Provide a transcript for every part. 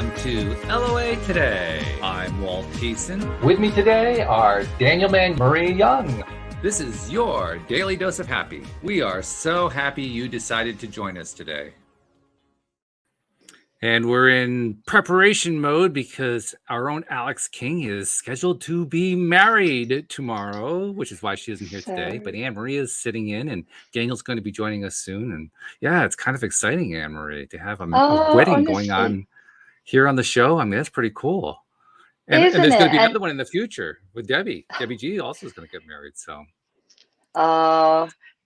Welcome to LOA Today. I'm Walt Thiessen. With me today are Daniel and Marie Young. This is your daily dose of happy. We are so happy you decided to join us today. And we're in preparation mode because our own Alyx King is scheduled to be married tomorrow, which is why she isn't here today. But Anne Marie is sitting in, and Daniel's going to be joining us soon. And yeah, it's kind of exciting, Anne Marie, to have a wedding going on here on the show. I mean, that's pretty cool. And there's going to be another one in the future with Debbie. Debbie G also is going to get married. So,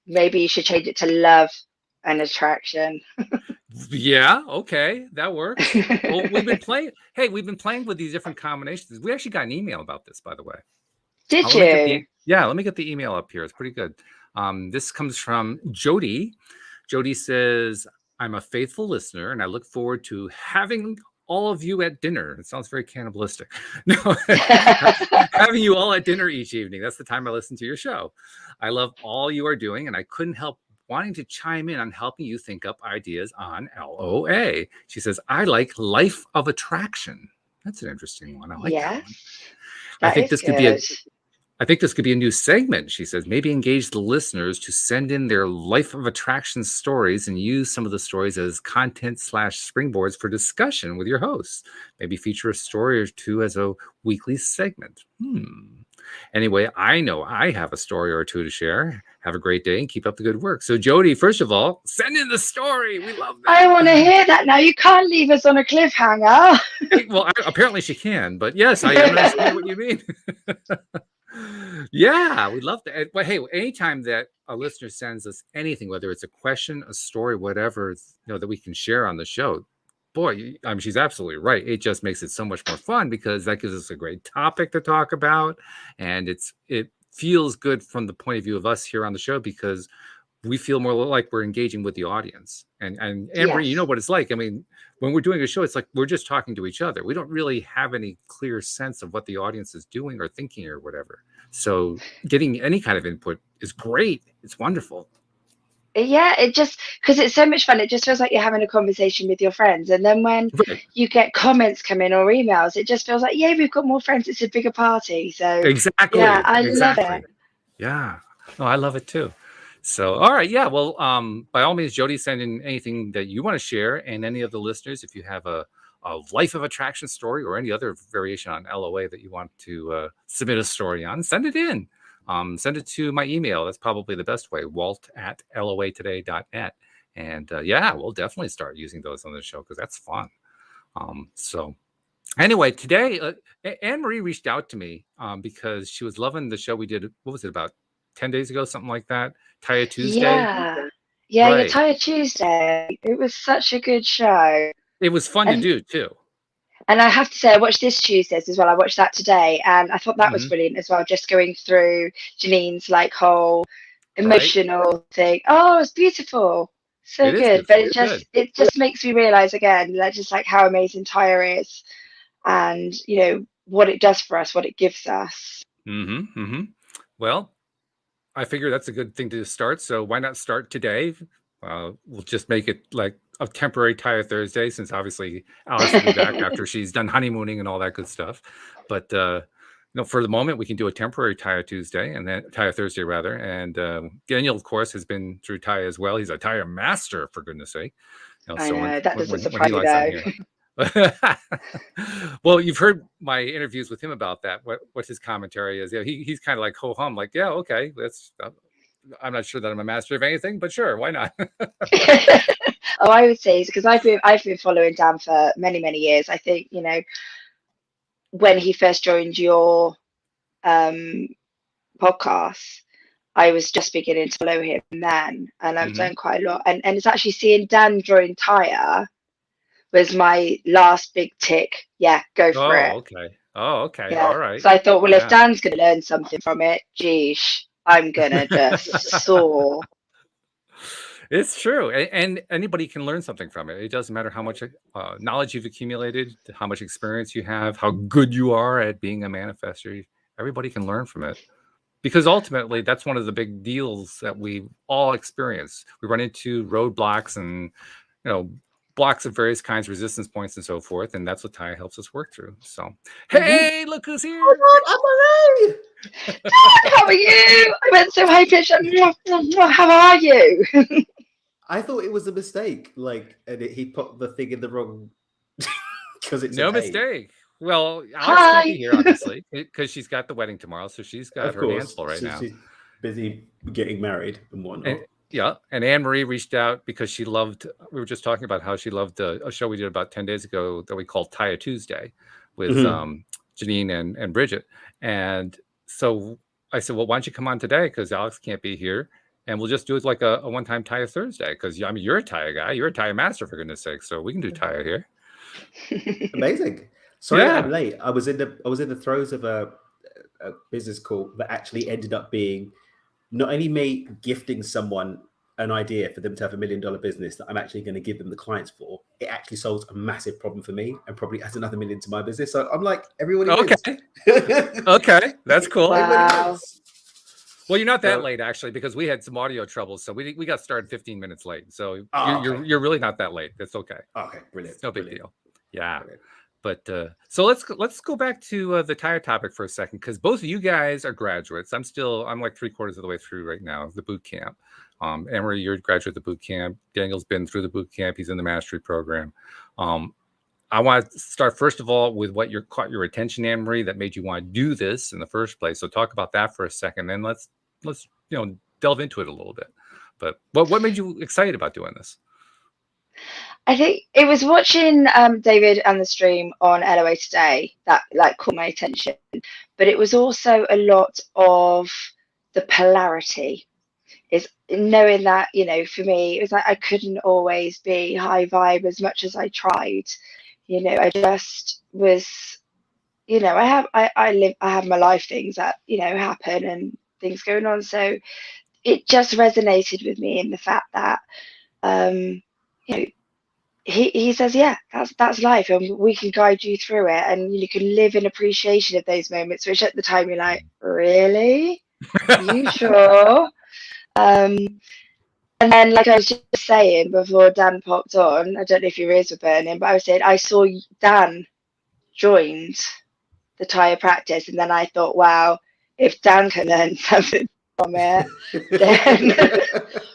maybe you should change it to love and attraction. Yeah, okay, that works. Well, we've been playing. Hey, we've been playing with these different combinations. We actually got an email about this, by the way. Did you? Let me get the email up here. It's pretty good. This comes from Jody. Jody says, "I'm a faithful listener, and I look forward to having all of you at dinner." It sounds very cannibalistic. No, having you all at dinner each evening. That's the time I listen to your show. I love all you are doing, and I couldn't help wanting to chime in on helping you think up ideas on LOA. She says, "I like life of attraction." That's an interesting one. I like that one. I think this could be a new segment. She says, maybe engage the listeners to send in their life of attraction stories and use some of the stories as content / springboards for discussion with your hosts. Maybe feature a story or two as a weekly segment. Anyway, I know I have a story or two to share. Have a great day and keep up the good work. So, Jody, first of all, send in the story. We love that. I want to hear that now. You can't leave us on a cliffhanger. Well, apparently she can, but yes, I understand what you mean. Yeah, we love that. But hey, anytime that a listener sends us anything, whether it's a question, a story, whatever, that we can share on the show, boy, I mean, she's absolutely right. It just makes it so much more fun because that gives us a great topic to talk about, and it feels good from the point of view of us here on the show because we feel more like we're engaging with the audience. And Amber, you know what it's like. I mean, when we're doing a show, it's like we're just talking to each other. We don't really have any clear sense of what the audience is doing or thinking or whatever. So getting any kind of input is great. It's wonderful. Yeah, it just, because it's so much fun. It just feels like you're having a conversation with your friends. And then when you get comments come in or emails, it just feels like, yeah, we've got more friends. It's a bigger party. So exactly. Yeah, I love it. Yeah. No, I love it too. So, all right. Yeah. Well, by all means, Jody, send in anything that you want to share, and any of the listeners, if you have a life of attraction story or any other variation on LOA that you want to submit a story on, send it in. Send it to my email. That's probably the best way, walt@loatoday.net. And we'll definitely start using those on the show because that's fun. So anyway, today, Anne Marie reached out to me because she was loving the show we did. What was it, about 10 days ago, something like that? TYA Tuesday. Yeah, your TYA Tuesday. It was such a good show. It was fun to do too. And I have to say, I watched this Tuesdays as well. I watched that today, and I thought that was brilliant as well. Just going through Janine's whole emotional thing. Oh, it's beautiful, so good. But it just makes me realize again that just how amazing TYA is, and what it does for us, what it gives us. Well, I figure that's a good thing to start. So why not start today? We'll just make it like a temporary TYA Thursday, since obviously Alyx will be back after she's done honeymooning and all that good stuff. But for the moment, we can do a temporary TYA Tuesday, and then TYA Thursday rather. And Daniel, of course, has been through TYA as well. He's a TYA master, for goodness sake. I know, that doesn't surprise me though. Well, you've heard my interviews with him about that. What his commentary is. He's kind of like ho hum, like, yeah, okay, that's. I'm not sure that I'm a master of anything, but sure, why not? Oh, I would say, because I've been following Dan for many years. I think when he first joined your podcast, I was just beginning to follow him then, and I've done quite a lot. And it's actually seeing Dan join TYA was my last big tick. Yeah, go for it. Oh, okay. Yeah. All right. So I thought, well, if Dan's going to learn something from it, geez, I'm going to just soar. It's true. And anybody can learn something from it. It doesn't matter how much knowledge you've accumulated, how much experience you have, how good you are at being a manifester. Everybody can learn from it. Because ultimately, that's one of the big deals that we all experience. We run into roadblocks and, blocks of various kinds, resistance points, and so forth. And that's what TYA helps us work through. So, hey, look who's here. I'm Marie. How are you? I went so high pitched. How are you? I thought it was a mistake. Like, and he put the thing in the wrong because it's no an A. mistake. Well, Alyx Hi. can't be here, obviously, because she's got the wedding tomorrow. So she's got Of her course, hands full right now. She's busy getting married and whatnot. And Anne-Marie reached out because she loved, we were just talking about how she loved a show we did about 10 days ago that we called TYA Tuesday with Janine and Bridget. And so I said, well, why don't you come on today? Because Alyx can't be here. And we'll just do it like a one-time TYA Thursday. Because, I mean, you're a TYA guy. You're a TYA master, for goodness sake. So we can do TYA here. Amazing. Sorry that I'm late. I was in the throes of a business call that actually ended up being not only me gifting someone an idea for them to have $1 million business that I'm actually going to give them the clients for, it actually solves a massive problem for me and probably adds another $1 million to my business. So I'm like, everybody wins. Okay, that's cool. Wow. Well, you're not that late actually, because we had some audio troubles, so we got started 15 minutes late. So you're really not that late. That's okay. Okay, brilliant. It's no big deal. Yeah. Brilliant. But so let's go back to the TYA topic for a second, because both of you guys are graduates. I'm like 3/4 of the way through right now, the boot camp. Anne-Marie, you're a graduate of the boot camp. Daniel's been through the boot camp. He's in the mastery program. I want to start first of all with what caught your attention, Anne-Marie, that made you want to do this in the first place. So talk about that for a second, then let's delve into it a little bit. But what made you excited about doing this? I think it was watching David and the stream on LOA today that caught my attention, but it was also a lot of the polarity. Is knowing that, for me, it was like I couldn't always be high vibe as much as I tried. I just was, I have my life things that, happen and things going on. So it just resonated with me in the fact that, he says, yeah, that's life, and we can guide you through it, and you can live in appreciation of those moments, which at the time you're like, really? Are you sure? And then, like I was just saying before Dan popped on, I don't know if your ears were burning, but I was saying I saw Dan joined the TYA practice, and then I thought, wow, if Dan can learn something from it, then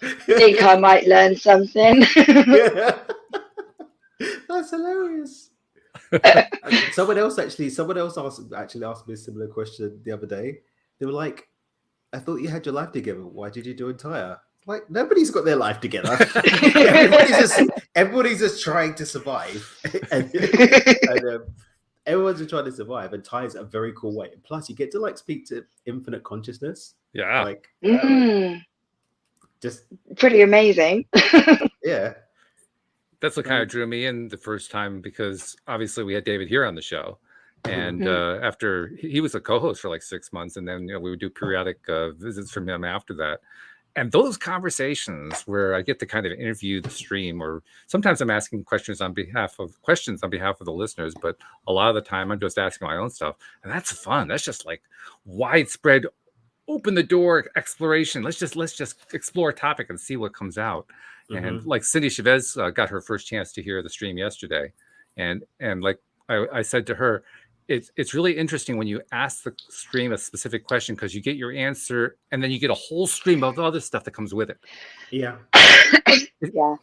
I think I might learn something. That's hilarious. Someone else asked me a similar question the other day. They were like, I thought you had your life together. Why did you join TYA? Like, nobody's got their life together. everybody's just trying to survive. and everyone's just trying to survive. And TYA is a very cool way. And plus, you get to speak to infinite consciousness. Yeah. Just pretty amazing. Yeah. That's what kind of drew me in the first time, because obviously we had David here on the show. And after he was a co-host for like 6 months, and then we would do periodic visits from him after that. And those conversations where I get to kind of interview the stream, or sometimes I'm asking questions on behalf of the listeners, but a lot of the time I'm just asking my own stuff, and that's fun. That's just like widespread, open the door exploration. Let's just explore a topic and see what comes out. And like Cindy Chavez got her first chance to hear the stream yesterday, and like I said to her, it's really interesting when you ask the stream a specific question, because you get your answer and then you get a whole stream of other stuff that comes with it. Yeah. Yeah.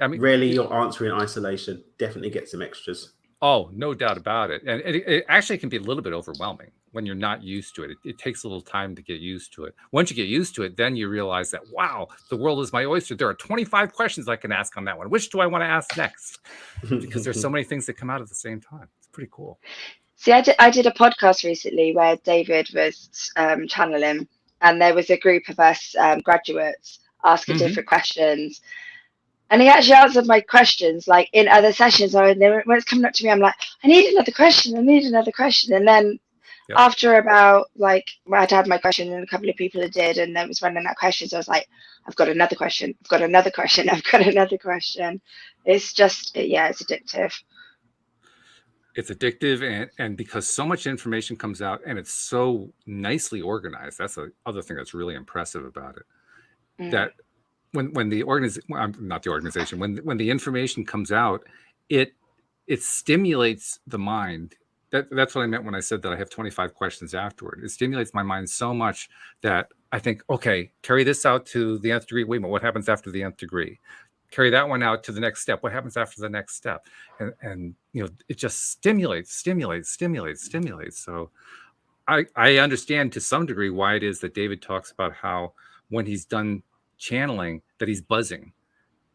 Rarely you'll answer in isolation. Definitely get some extras. Oh, no doubt about it. And it actually can be a little bit overwhelming when you're not used to it. It takes a little time to get used to it. Once you get used to it, then you realize that, wow, the world is my oyster. There are 25 questions I can ask on that one. Which do I want to ask next? Because there's so many things that come out at the same time. It's pretty cool. See, I did a podcast recently where David was channeling, and there was a group of us graduates asking different questions. And he actually answered my questions like in other sessions. When it's coming up to me, I'm like, I need another question. And then after about I'd had my question and a couple of people did, and then was running out of questions, I was like, I've got another question. I've got another question. It's just, it's addictive. It's addictive, and because so much information comes out and it's so nicely organized, that's the other thing that's really impressive about it. That when the not the organization, when the information comes out, it stimulates the mind. That's what I meant when I said that I have 25 questions afterward. It stimulates my mind so much that I think, okay, carry this out to the nth degree. Wait a minute, what happens after the nth degree? Carry that one out to the next step. What happens after the next step? And it just stimulates. So I understand to some degree why it is that David talks about how when he's done channeling that he's buzzing,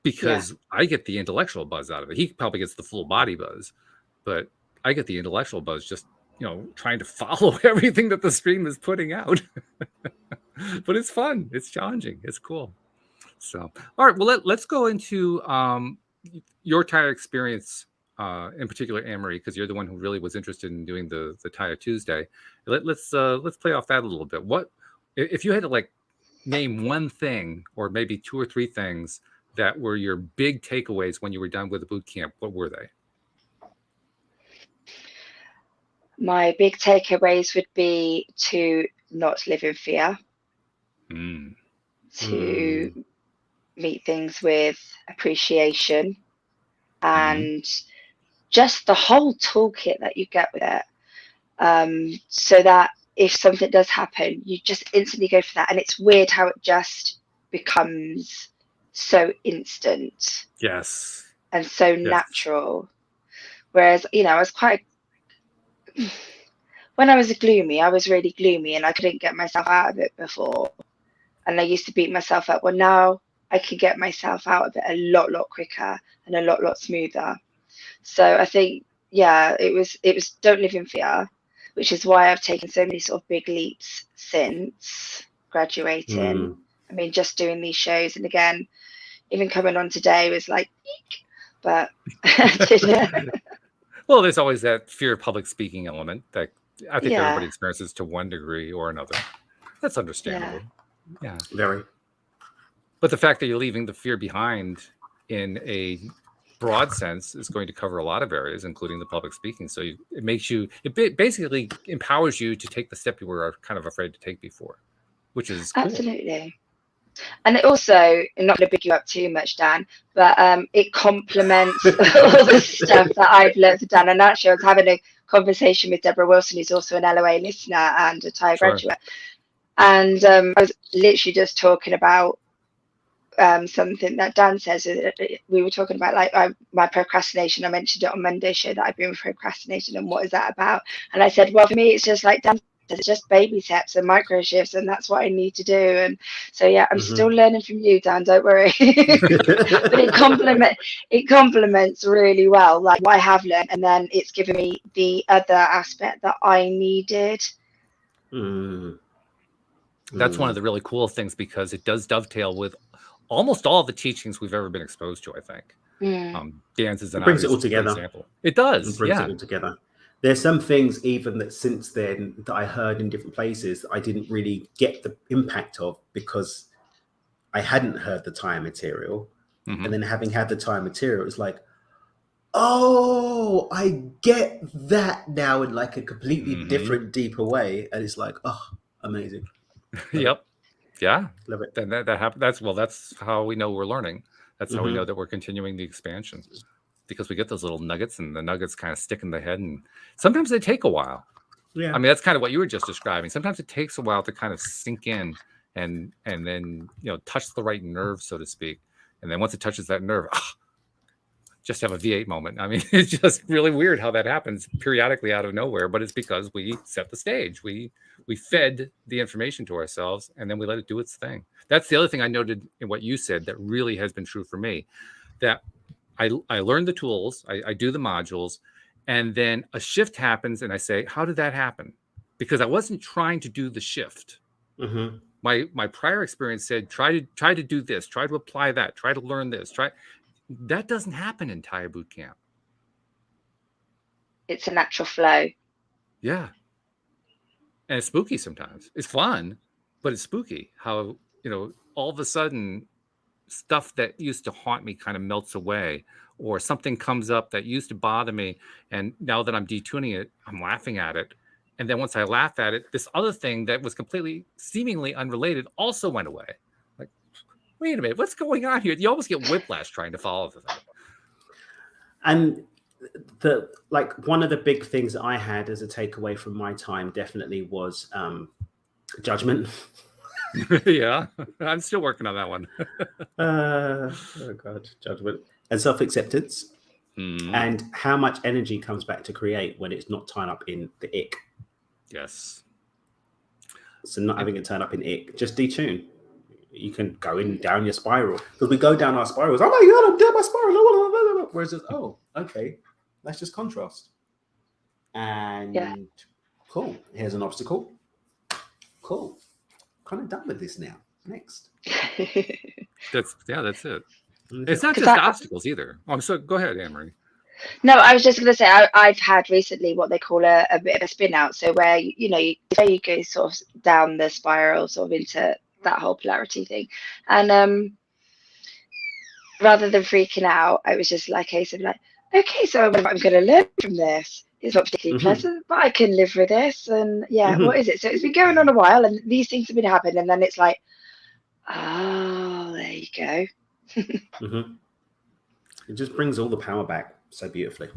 because I get the intellectual buzz out of it. He probably gets the full body buzz, but I get the intellectual buzz just trying to follow everything that the stream is putting out. But it's fun, it's challenging, it's cool. So all right, well let's go into your TYA experience, in particular, Anne-Marie, because you're the one who really was interested in doing the TYA Tuesday. Let's play off that a little bit. What if you had to name one thing, or maybe two or three things that were your big takeaways when you were done with the boot camp? What were they? My big takeaways would be to not live in fear, to meet things with appreciation, and just the whole toolkit that you get with it, so that if something does happen, you just instantly go for that. And it's weird how it just becomes so instant. Yes. And so natural. Whereas, I was when I was gloomy, I was really gloomy and I couldn't get myself out of it before. And I used to beat myself up. Well, now I can get myself out of it a lot quicker and a lot smoother. So I think, it was don't live in fear, which is why I've taken so many sort of big leaps since graduating. I mean, just doing these shows, and again, even coming on today was like, eek, but well, there's always that fear of public speaking element that I think everybody experiences to one degree or another. That's understandable. Yeah. Very. But the fact that you're leaving the fear behind in a broad sense is going to cover a lot of areas, including the public speaking. So it basically empowers you to take the step you were kind of afraid to take before, which is cool. Absolutely. And it also, I'm not going to big you up too much, Dan, but it complements all the stuff that I've learned from Dan. And actually, I was having a conversation with Deborah Wilson, who's also an LOA listener and a TYA graduate. And I was literally just talking about something that Dan says. We were talking about my procrastination. I mentioned it on Monday's show that I've been procrastinating, and what is that about? And I said, well, for me, it's just like Dan says, it's just baby steps and micro shifts, and that's what I need to do. And so I'm still learning from you, Dan, don't worry. But it complements really well what I have learned, and then it's given me the other aspect that I needed. That's one of the really cool things, because it does dovetail with almost all of the teachings we've ever been exposed to, I think. Dan's is an it brings it all together. Example. It does. It brings it all together. There's some things even that since then that I heard in different places I didn't really get the impact of, because I hadn't heard the TYA material. And then having had the TYA material, it's like, oh, I get that now in a completely different, deeper way. And it's like, oh, amazing. Yep. Yeah. Love it. Then that happens. That's how we know we're learning. That's how we know that we're continuing the expansion, because we get those little nuggets, and the nuggets kind of stick in the head, and sometimes they take a while. Yeah. I mean, that's kind of what you were just describing. Sometimes it takes a while to kind of sink in and then, touch the right nerve, so to speak. And then once it touches that nerve, just have a V8 moment. I mean, it's just really weird how that happens periodically out of nowhere, but it's because we set the stage. We fed the information to ourselves, and then we let it do its thing. That's the other thing I noted in what you said that really has been true for me, that I learn the tools, I do the modules, and then a shift happens, and I say, how did that happen? Because I wasn't trying to do the shift. My prior experience said, try to do this, try to apply that, try to learn this, That doesn't happen in TYA boot camp. It's a natural flow. Yeah. And it's spooky sometimes. It's fun, but it's spooky how, all of a sudden stuff that used to haunt me kind of melts away, or something comes up that used to bother me. And now that I'm detuning it, I'm laughing at it. And then once I laugh at it, this other thing that was completely seemingly unrelated also went away. Like, wait a minute, what's going on here? You almost get whiplash trying to follow the thing. And one of the big things that I had as a takeaway from my time definitely was judgment. Yeah, I'm still working on that one. Oh God, judgment and self-acceptance, and how much energy comes back to create when it's not tied up in the ick. Yes. So not having it turn up in ick, just detune. You can go down your spiral, because we go down our spirals. Oh my God, I'm down my spiral. Whereas it's, oh, okay, that's just contrast. And cool, here's an obstacle. Cool, kind of done with this now. Next. That's it. It's not just obstacles either. Oh, so go ahead, Anne-Marie. No, I was just going to say I've had recently what they call a bit of a spin out. So where you go sort of down the spiral, sort of into that whole polarity thing, and rather than freaking out, I was just like, case of like, okay, so what I'm going to learn from this. It's not particularly pleasant, but I can live with this. And what is it? So it's been going on a while, and these things have been happening, and then it's like, oh, there you go. It just brings all the power back so beautifully.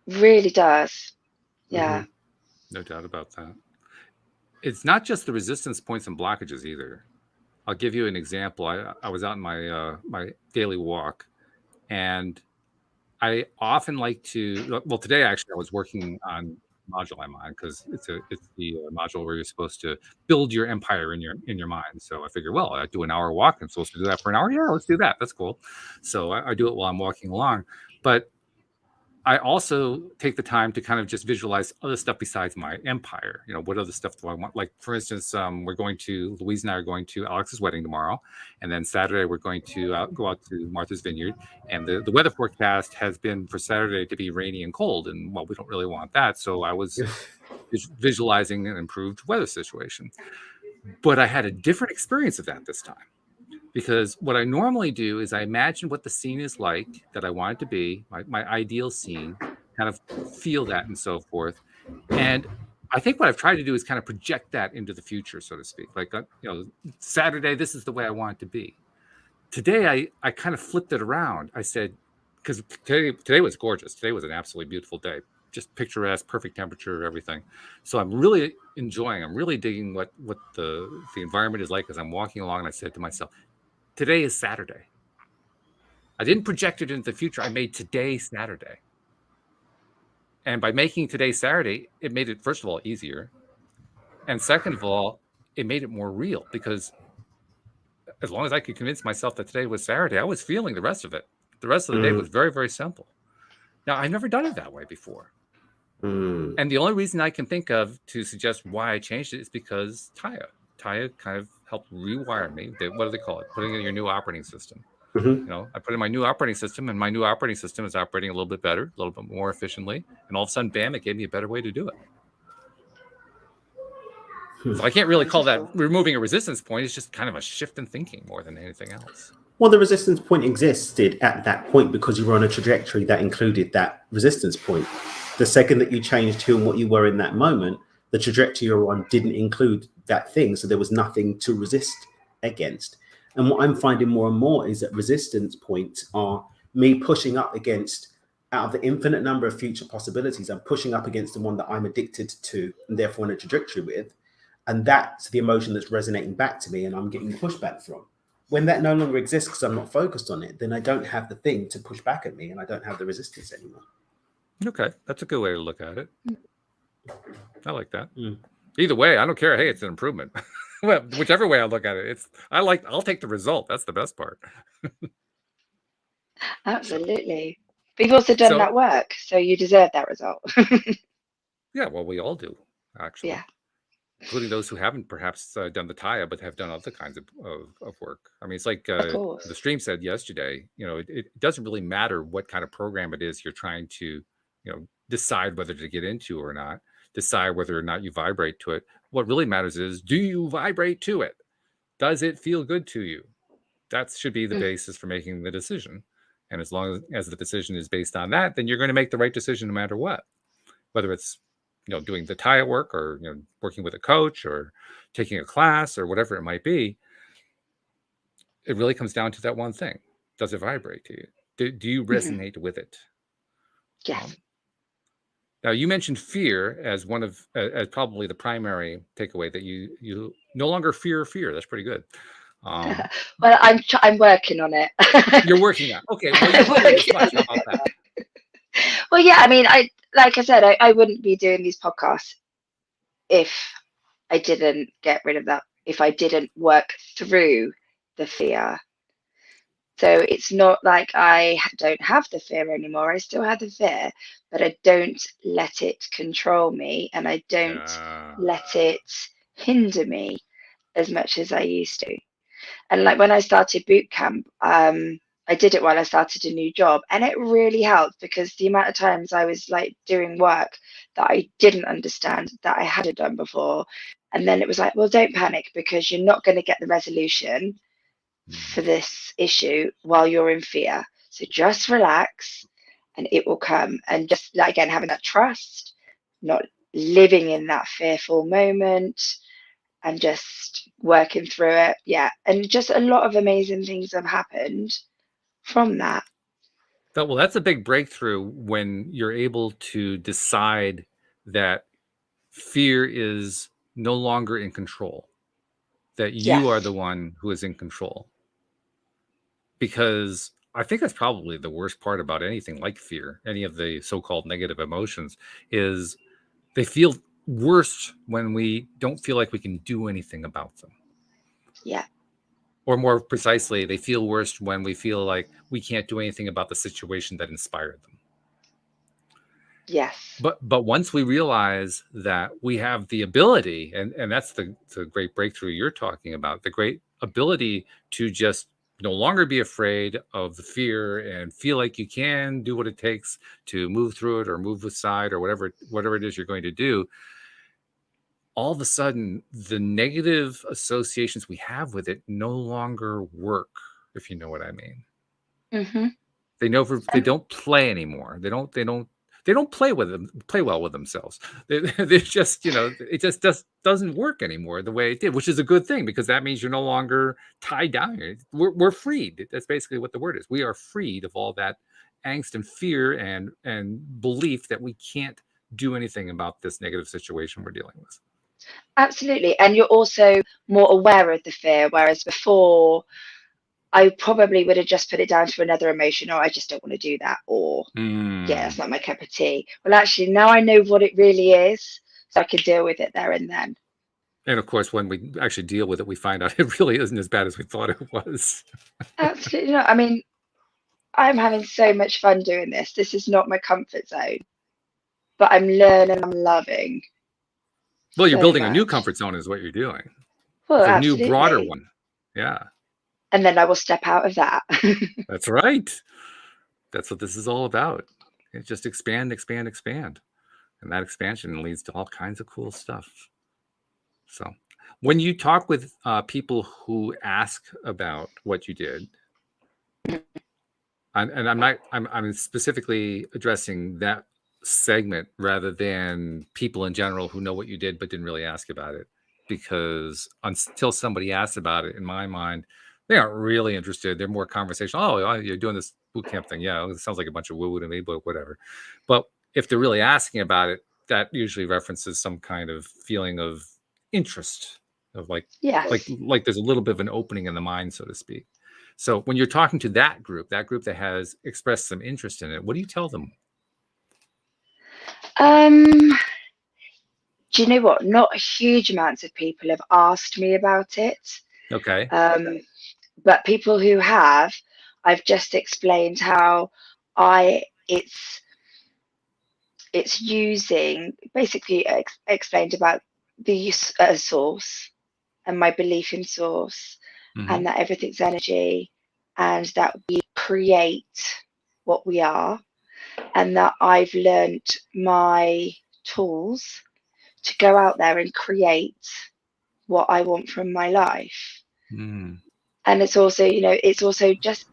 Really does. Yeah. No doubt about that. It's not just the resistance points and blockages either. I'll give you an example. I was out in my my daily walk, and I often like to. Well, today actually I was working on module I'm on, because it's the module where you're supposed to build your empire in your mind. So I figure, well, I do an hour walk. I'm supposed to do that for an hour. Yeah, let's do that. That's cool. So I do it while I'm walking along. But I also take the time to kind of just visualize other stuff besides my empire. What other stuff do I want? Like, for instance, Louise and I are going to Alyx's wedding tomorrow. And then Saturday, we're going to go out to Martha's Vineyard. And the weather forecast has been for Saturday to be rainy and cold. And, well, we don't really want that. So I was visualizing an improved weather situation. But I had a different experience of that this time. Because what I normally do is I imagine what the scene is like that I want it to be, my ideal scene, kind of feel that and so forth. And I think what I've tried to do is kind of project that into the future, so to speak. Like, Saturday, this is the way I want it to be. Today, I kind of flipped it around. I said, because today was gorgeous. Today was an absolutely beautiful day. Just picturesque, perfect temperature, everything. So I'm really enjoying, I'm really digging what the environment is like as I'm walking along. And I said to myself, today is Saturday. I didn't project it into the future. I made today Saturday. And by making today Saturday, it made it, first of all, easier. And second of all, it made it more real, because as long as I could convince myself that today was Saturday, I was feeling the rest of it. The rest of the day was very, very simple. Now, I've never done it that way before. And the only reason I can think of to suggest why I changed it is because TYA kind of helped rewire me. What do they call it? Putting in your new operating system. I put in my new operating system, and my new operating system is operating a little bit better, a little bit more efficiently. And all of a sudden, bam, it gave me a better way to do it. So I can't really call that removing a resistance point. It's just kind of a shift in thinking more than anything else. Well, the resistance point existed at that point because you were on a trajectory that included that resistance point. The second that you changed who and what you were in that moment, the trajectory you're on didn't include that thing. So there was nothing to resist against. And what I'm finding more and more is that resistance points are me pushing up against, out of the infinite number of future possibilities, I'm pushing up against the one that I'm addicted to and therefore on a trajectory with. And that's the emotion that's resonating back to me and I'm getting pushback from. When that no longer exists because I'm not focused on it, then I don't have the thing to push back at me and I don't have the resistance anymore. Okay, that's a good way to look at it. I like that. Either way, I don't care. Hey, it's an improvement. Well, whichever way I look at it, I'll take the result. That's the best part. Absolutely. But you've also done that work, so you deserve that result. Yeah, well, we all do, actually. Yeah. Including those who haven't perhaps done the TYA, but have done other kinds of work. I mean, it's like the stream said yesterday, it doesn't really matter what kind of program it is you're trying to, decide whether to get into or not, decide whether or not you vibrate to it. What really matters is, do you vibrate to it? Does it feel good to you? That should be the basis for making the decision. And as long as the decision is based on that, then you're going to make the right decision no matter what, whether it's doing the TYA work or working with a coach or taking a class or whatever it might be. it really comes down to that one thing. Does it vibrate to you? Do you resonate with it? Yes. Now, you mentioned fear as one of as probably the primary takeaway, that you no longer fear. That's pretty good. Well, I'm working on it. You're working on. Okay, well, you fear this much. How about that? Well, yeah, I mean, like I said, I wouldn't be doing these podcasts if I didn't get rid of that, if I didn't work through the fear. So it's not like I don't have the fear anymore. I still have the fear, but I don't let it control me, and I don't let it hinder me as much as I used to. And like when I started boot camp, I did it while I started a new job, and it really helped, because the amount of times I was like doing work that I didn't understand, that I hadn't done before, and then it was like, well, don't panic, because you're not going to get the resolution for this issue while you're in fear. So just relax and it will come. And just like, again, having that trust, not living in that fearful moment, and just working through it. Yeah. And just a lot of amazing things have happened from that. Well, that's a big breakthrough when you're able to decide that fear is no longer in control, that you are the one who is in control. Because I think that's probably the worst part about anything like fear, any of the so-called negative emotions, is they feel worse when we don't feel like we can do anything about them. Yeah. Or more precisely, they feel worse when we feel like we can't do anything about the situation that inspired them. Yes. But once we realize that we have the ability, and that's the great breakthrough you're talking about, the great ability to just no longer be afraid of the fear and feel like you can do what it takes to move through it or move aside or whatever it is you're going to do, all of a sudden the negative associations we have with it no longer work, if you know what I mean. Mm-hmm. They don't play anymore. They don't play well with themselves. They're just, it just doesn't work anymore the way it did, which is a good thing, because that means you're no longer tied down here. We're freed. That's basically what the word is. We are freed of all that angst and fear and belief that we can't do anything about this negative situation we're dealing with. Absolutely. And you're also more aware of the fear, whereas before I probably would have just put it down to another emotion, or I just don't want to do that, or yeah, that's not my cup of tea. Well, actually, now I know what it really is, so I can deal with it there and then. And of course, when we actually deal with it, we find out it really isn't as bad as we thought it was. Absolutely not. I mean, I'm having so much fun doing this. This is not my comfort zone, but I'm learning, I'm loving. Well, you're building a new comfort zone is what you're doing. Well, it's a absolutely. new, broader one. Yeah. And then I will step out of that. That's right. That's what this is all about. It's just expand. And that expansion leads to all kinds of cool stuff. So when you talk with people who ask about what you did, and I'm specifically addressing that segment rather than people in general who know what you did but didn't really ask about it, because until somebody asks about it, in my mind, they aren't really interested. They're more conversational. Oh, you're doing this boot camp thing. Yeah, it sounds like a bunch of woo-woo to me, but whatever. But if they're really asking about it, that usually references some kind of feeling of interest, of like there's a little bit of an opening in the mind, so to speak. So when you're talking to that group that has expressed some interest in it, what do you tell them? Do you know what? Not huge amounts of people have asked me about it. Okay. But people who have, I've just explained how it's using, basically explained about the use source and my belief in source, and that everything's energy, and that we create what we are, and that I've learned my tools to go out there and create what I want from my life. And it's also, it's also just,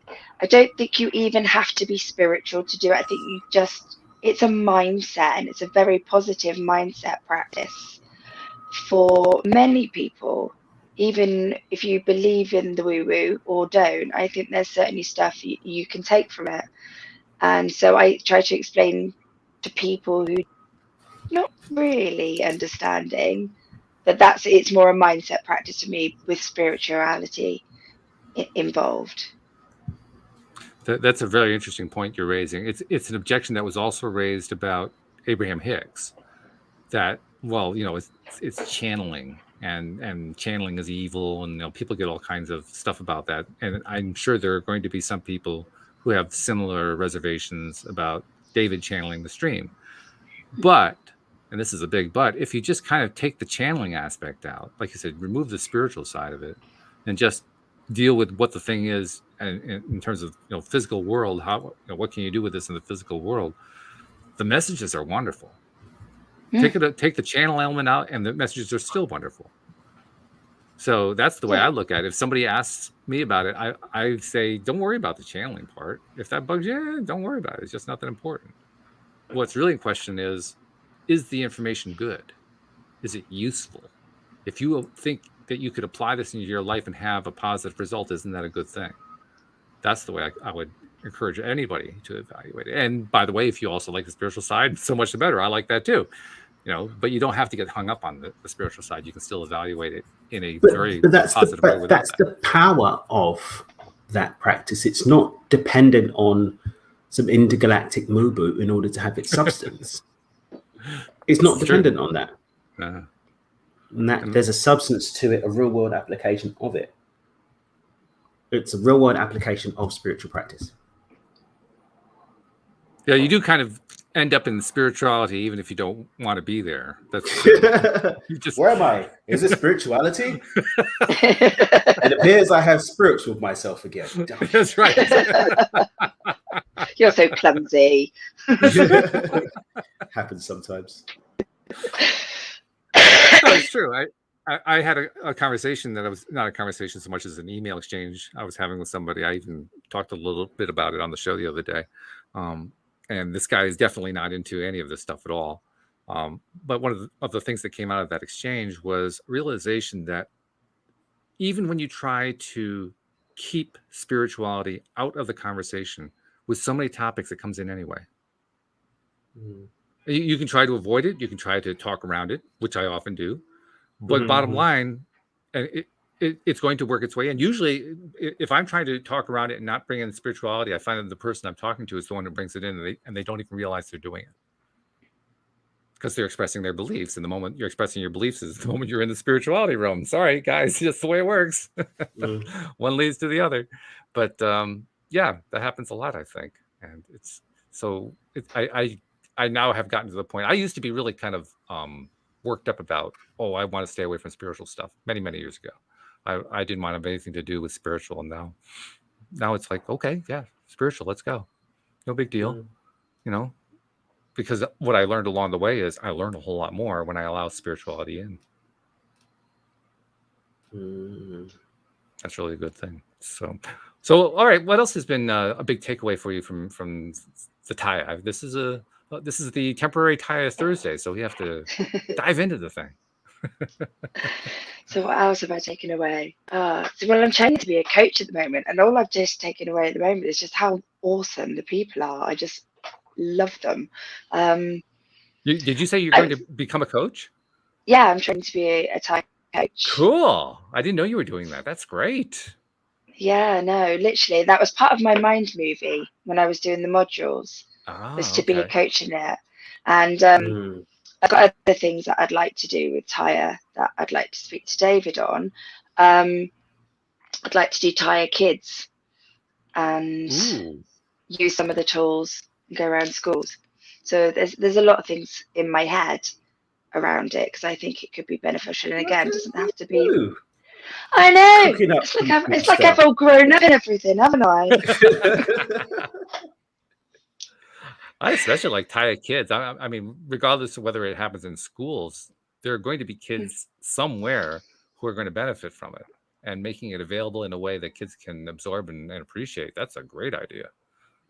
I don't think you even have to be spiritual to do it. I think it's a mindset, and it's a very positive mindset practice for many people. even if you believe in the woo-woo or don't, I think there's certainly stuff you can take from it. And so I try to explain to people who not really understanding that it's more a mindset practice for me with spirituality involved. That's a very interesting point you're raising. It's an objection that was also raised about Abraham Hicks, that, well, it's channeling, and channeling is evil, and people get all kinds of stuff about that. And I'm sure there are going to be some people who have similar reservations about David channeling the stream. But, and this is a big but, if you just kind of take the channeling aspect out, like you said, remove the spiritual side of it, and just deal with what the thing is, and in terms of physical world, how what can you do with this in the physical world? The messages are wonderful. Take the channel element out, and the messages are still wonderful. So that's the way I look at it. If somebody asks me about it, I say, don't worry about the channeling part. If that bugs you, don't worry about it. It's just not that important. What's really in question is the information good? Is it useful? If you think that you could apply this into your life and have a positive result, isn't that a good thing? That's the way I would encourage anybody to evaluate it. And by the way, if you also like the spiritual side, so much the better. I like that too. But you don't have to get hung up on the spiritual side. You can still evaluate it in a very positive way. That's the power of that practice. It's not dependent on some intergalactic mubu in order to have its substance. It's not dependent on that. And that there's a substance to it, a real world application of it. It's a real world application of spiritual practice. Yeah, you do kind of end up in spirituality, even if you don't want to be there. That's Where am I? Is it spirituality? It appears I have spiritualed myself again. That's right. You're so clumsy. Happens sometimes. No, it's true. I had a conversation that was not a conversation so much as an email exchange I was having with somebody. I even talked a little bit about it on the show the other day. And this guy is definitely not into any of this stuff at all. But one of the things that came out of that exchange was realization that even when you try to keep spirituality out of the conversation, with so many topics, it comes in anyway. You can try to avoid it. You can try to talk around it, which I often do. But bottom line, it's going to work its way in. Usually, if I'm trying to talk around it and not bring in spirituality, I find that the person I'm talking to is the one who brings it in, and they don't even realize they're doing it, because they're expressing their beliefs. And the moment you're expressing your beliefs is the moment you're in the spirituality realm. Sorry, guys, that's the way it works. One leads to the other. But yeah, that happens a lot, I think. And it's so I now have gotten to the point. I used to be really kind of worked up about, I want to stay away from spiritual stuff many, many years ago. I didn't want to have anything to do with spiritual. And now it's like, okay, yeah, spiritual, let's go. No big deal. Because what I learned along the way is I learned a whole lot more when I allow spirituality in. That's really a good thing. So all right, what else has been a big takeaway for you from the TYA? This is the temporary TYA Thursday, so we have to dive into the thing. So what else have I taken away? I'm trying to be a coach at the moment, and all I've just taken away at the moment is just how awesome the people are. I just love them. Did you say you're going to become a coach? Yeah, I'm trying to be a TYA coach. Cool. I didn't know you were doing that. That's great. Yeah, no, literally, that was part of my mind movie when I was doing the modules. Was to be a coach in it. And I've got other things that I'd like to do with TYA that I'd like to speak to David on. I'd like to do TYA Kids and use some of the tools and go around schools. So there's a lot of things in my head around it, because I think it could be beneficial. And again, it doesn't have to be. I know. It's like I've all grown up and everything, haven't I? I especially like TYA Kids. I mean, regardless of whether it happens in schools, there are going to be kids somewhere who are going to benefit from it, and making it available in a way that kids can absorb and appreciate. That's a great idea.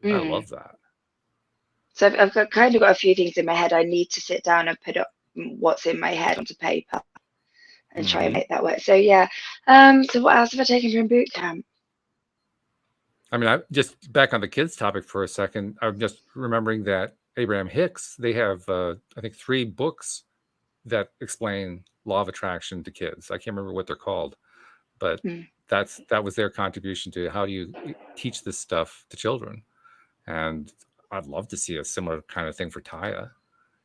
I love that. So I've got a few things in my head. I need to sit down and put up what's in my head onto paper. and try and make that work. So yeah. So what else have I taken from boot camp? I mean, I just back on the kids topic for a second. I'm just remembering that Abraham Hicks, they have, I think, 3 books that explain law of attraction to kids. I can't remember what they're called, but that was their contribution to how do you teach this stuff to children. And I'd love to see a similar kind of thing for TYA,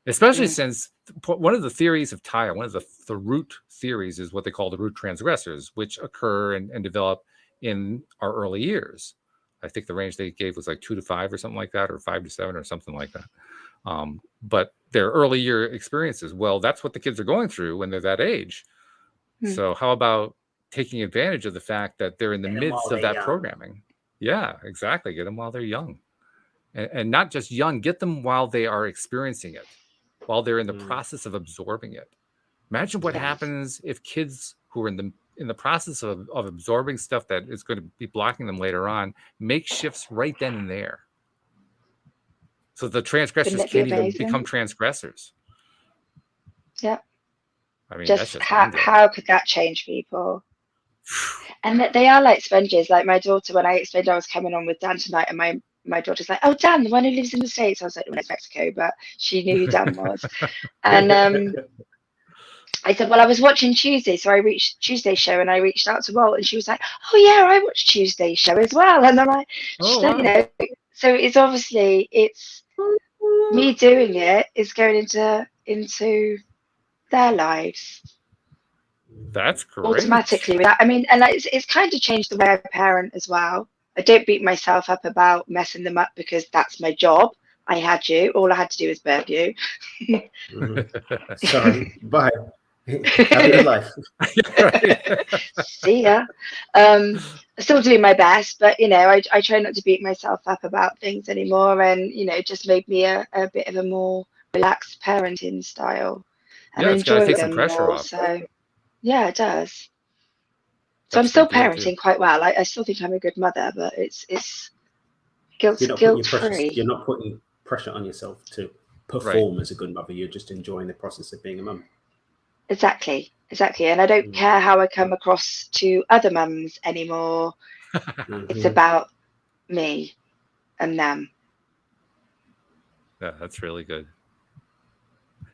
especially since one of the theories of TYA, one of the root theories is what they call the root transgressors, which occur and develop in our early years. I think the range they gave was like 2 to 5 or something like that, or 5 to 7 or something like that. But their early year experiences, well, that's what the kids are going through when they're that age. So how about taking advantage of the fact that they're in the midst of that programming? Yeah, exactly. Get them while they're young. And not just young, get them while they are experiencing it, while they're in the process of absorbing it. Imagine what happens if kids who are in the process of absorbing stuff that is going to be blocking them later on make shifts right then and there. So the transgressors can't even become transgressors. Yeah. I mean, just how could that change people? And that they are like sponges. Like my daughter, when I explained I was coming on with Dan tonight, and my daughter's like, "Oh, Dan, the one who lives in the States." I was like, "No, it's Mexico," but she knew who Dan was. And I said, "Well, I was watching Tuesday, so I reached Tuesday's show, and I reached out to Walt, and she was like, "Oh yeah, I watched Tuesday's show as well." And I'm like, you know, so it's obviously me doing it is going into their lives. That's great. Automatically, with that, I mean, and it's kind of changed the way I parent as well. I don't beat myself up about messing them up because that's my job. I had you. All I had to do was burp you. Sorry. Bye. Have a good life. See ya. Still doing my best, but you know, I try not to beat myself up about things anymore, and you know, it just made me a bit of a more relaxed parenting style, and enjoy them more. So yeah, it does. So I'm still parenting quite well. I still think I'm a good mother, but it's guilt free. You're not putting pressure on yourself to perform as a good mother. You're just enjoying the process of being a mum. Exactly. And I don't care how I come across to other mums anymore. It's about me and them. Yeah, that's really good.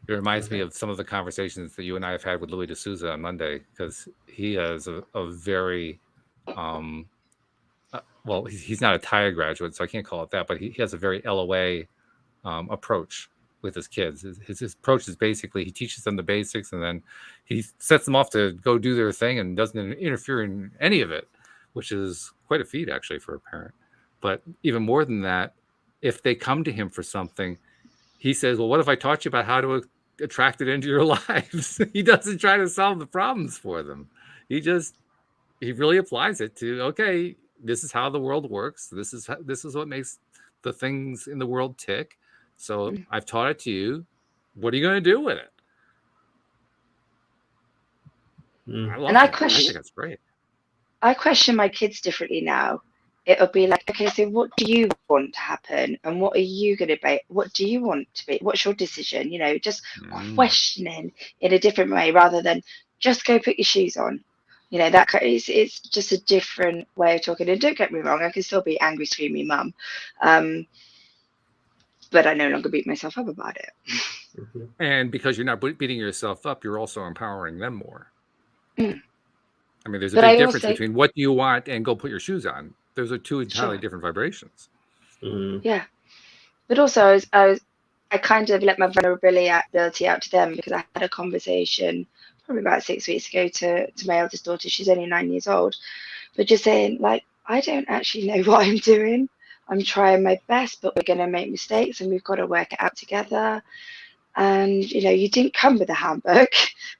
It reminds me of some of the conversations that you and I have had with Louis D'Souza on Monday, because he has a very, well, he's not a TYA graduate, so I can't call it that, but he has a very LOA approach with his kids. His approach is basically he teaches them the basics, and then he sets them off to go do their thing and doesn't interfere in any of it, which is quite a feat actually for a parent. But even more than that, if they come to him for something, he says, well, what if I taught you about how to attract it into your lives? He doesn't try to solve the problems for them. He really applies it to, okay, this is how the world works. This is what makes the things in the world tick. So I've taught it to you. What are you going to do with it? I think that's great. I question my kids differently now. It'll be like, okay, so what do you want to happen, and what are you going to be? What do you want to be? What's your decision? You know, just questioning in a different way rather than just go put your shoes on. You know, that it's just a different way of talking. And don't get me wrong, I can still be angry, screaming mum, but I no longer beat myself up about it. And because you're not beating yourself up, you're also empowering them more. I mean, there's a big difference between what you want and go put your shoes on. Those are two entirely different vibrations. Yeah, but also I kind of let my vulnerability out to them, because I had a conversation probably about 6 weeks ago to my eldest daughter. She's only 9 years old, but just saying, like, I don't actually know what I'm doing. I'm trying my best, but we're going to make mistakes, and we've got to work it out together. And you know, you didn't come with a handbook.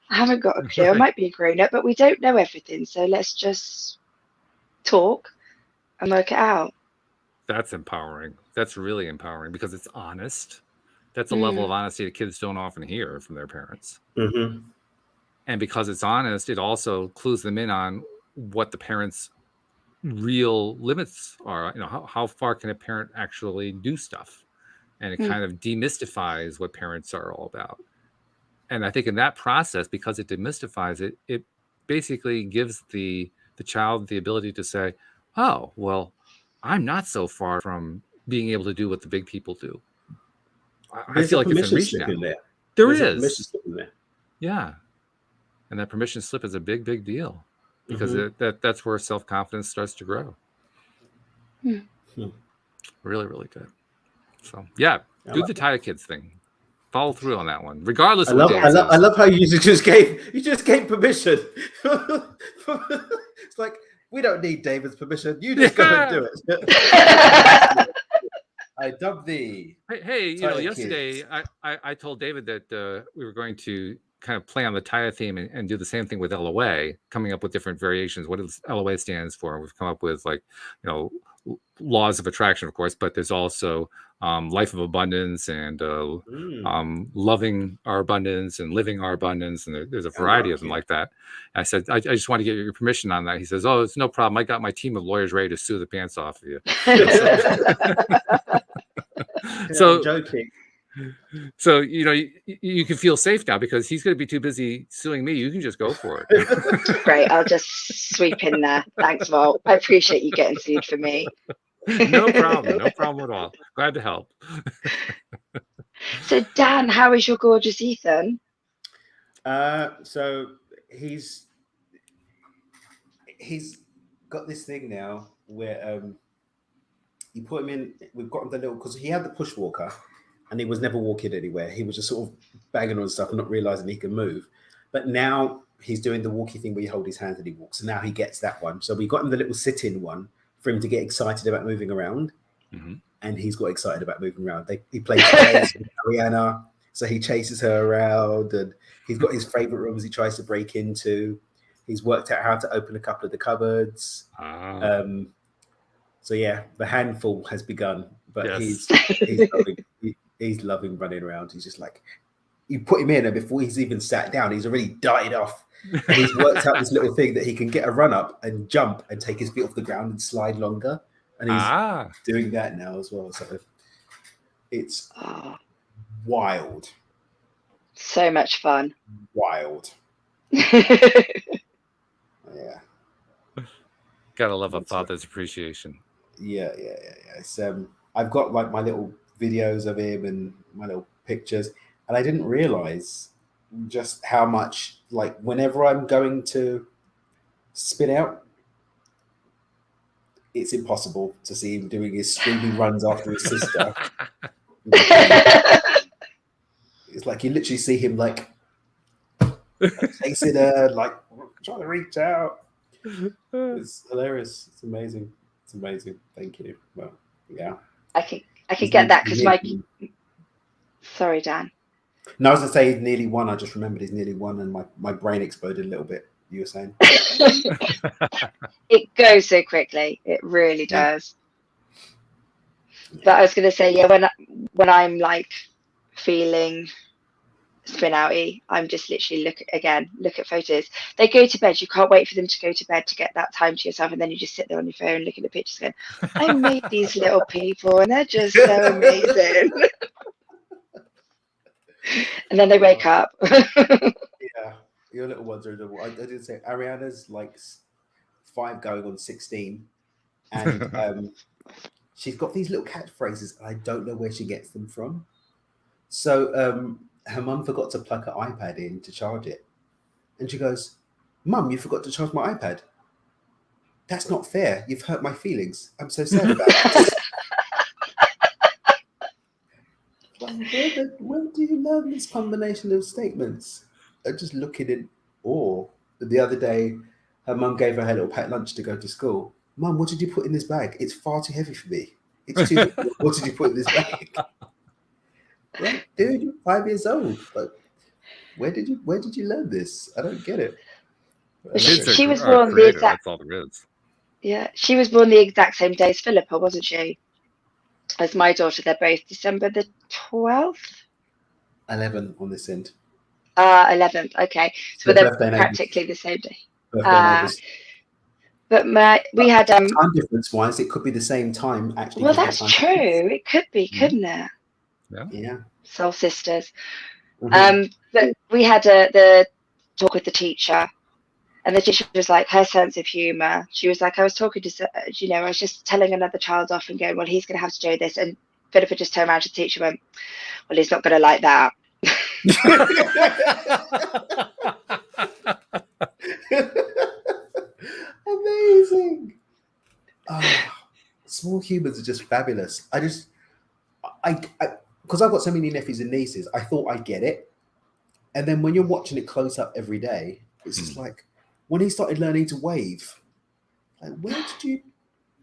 I haven't got a clue. I might be a grown-up, but we don't know everything. So let's just talk and work it out. That's empowering. That's really empowering, because it's honest. That's a level of honesty that kids don't often hear from their parents. And because it's honest, it also clues them in on what the parents' real limits are. You know, how far can a parent actually do stuff? And it kind of demystifies what parents are all about. I think in that process, because it demystifies it, it basically gives the child the ability to say, oh, well, I'm not so far from being able to do what the big people do. I feel like it's in reach now. There's a permission slip in there. Yeah. And that permission slip is a big, big deal, because that's where self-confidence starts to grow. Really, really good. So yeah, do the TYA Kids thing. Follow through on that one, regardless of what David says. I love how you just gave permission. It's like, we don't need David's permission. You just go and do it. I dub thee. Hey, yesterday I told David that we were going to kind of play on the TYA theme and do the same thing with LOA, coming up with different variations. What LOA stands for? We've come up with, like, laws of attraction, of course, but there's also life of abundance and loving our abundance and living our abundance, and there's a variety of them like that. And I said, I just want to get your permission on that. He says, oh, it's no problem. I got my team of lawyers ready to sue the pants off of you. So I'm joking. So you can feel safe now, because he's going to be too busy suing me. You can just go for it. Great, I'll just sweep in there. Thanks, Walt. I appreciate you getting sued for me. No problem at all. Glad to help. So Dan, how is your gorgeous Ethan? So he's got this thing now where you put him in. We've got him the little, because he had the push walker and he was never walking anywhere. He was just sort of banging on stuff and not realizing he can move. But now he's doing the walkie thing where you hold his hand and he walks. And now he gets that one. So we got him the little sit-in one for him to get excited about moving around. And he's got excited about moving around. He plays with Ariana, so he chases her around, and he's got his favorite rooms he tries to break into. He's worked out how to open a couple of the cupboards. So yeah, the handful has begun, but yes. he's loving running around. He's just like, you put him in, and before he's even sat down, he's already darted off. And he's worked out this little thing that he can get a run up and jump and take his feet off the ground and slide longer. And he's doing that now as well. So it's wild. So much fun. Wild. Yeah. Gotta love a father's appreciation. Yeah. It's, I've got like my little videos of him and my little pictures, and I didn't realize just how much, like, whenever I'm going to spin out, it's impossible to see him doing his screaming runs after his sister. It's like you literally see him like chasing her, like trying to reach out. It's hilarious. It's amazing. It's amazing. Thank you. Well, yeah. I can get that because sorry, Dan. No, I was gonna say he's nearly one. I just remembered he's nearly one, and my brain exploded a little bit. You were saying it goes so quickly. It really does. Yeah. But I was gonna say, when I'm like feeling spin outy, I'm just literally look at photos. They go to bed. You can't wait for them to go to bed to get that time to yourself, and then you just sit there on your phone looking at pictures going, I made these little people and they're just so amazing. And then they wake up. Yeah, your little ones are adorable. I did say Ariana's like 5 going on 16, and she's got these little catchphrases, and I don't know where she gets them from. So her mum forgot to plug her iPad in to charge it, and she goes, "Mum, you forgot to charge my iPad. That's not fair. You've hurt my feelings. I'm so sad about it." Where do you learn this combination of statements? I'm just looking in awe. The other day, her mum gave her little packed lunch to go to school. Mum, what did you put in this bag? It's far too heavy for me. It's too. What did you put in this bag? Like, dude, you're 5 years old. Like, where did you learn this? I don't get it. She was born the exact. That's all there is. Yeah, she was born the exact same day as Philippa, wasn't she? As my daughter, they're both December the 12th. 11 on this end. 11th. Okay, so they're practically the same day. But we had time difference wise, it could be the same time actually. Well, that's true. It could be, couldn't it? Yeah. Soul sisters. But we had the talk with the teacher, and the teacher was like, her sense of humor. She was like, I was talking to, I was just telling another child off and going, well, he's going to have to do this. And Philippa just turned around to the teacher and went, well, he's not going to like that. Amazing. Small humans are just fabulous. Because I've got so many nephews and nieces, I thought I get it. And then when you're watching it close up every day, it's just like, when he started learning to wave, like,